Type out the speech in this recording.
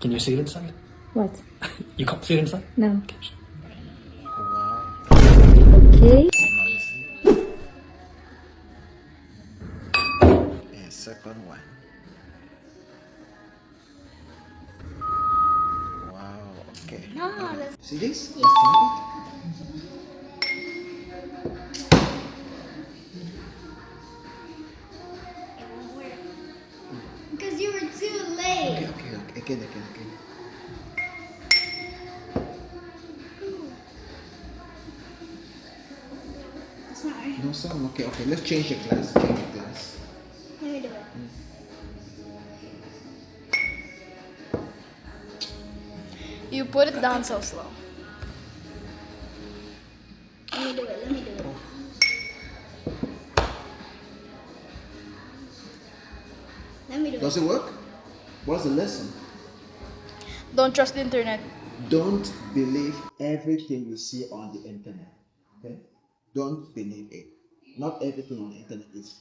Can you see it inside? What? You can't see it inside? No. Wow. Okay. And second one. Wow, okay. No, let's See this? Let's try it won't work. Because you were too it. late. Okay. Again. It's not right. No sound. Okay. Let's change the glass. Let me do it. You put it down so slow. Let me do it. Let me do it. Does it work? What's the lesson? Don't trust the internet. Don't believe everything you see on the internet. Okay? Don't believe it. Not everything on the internet is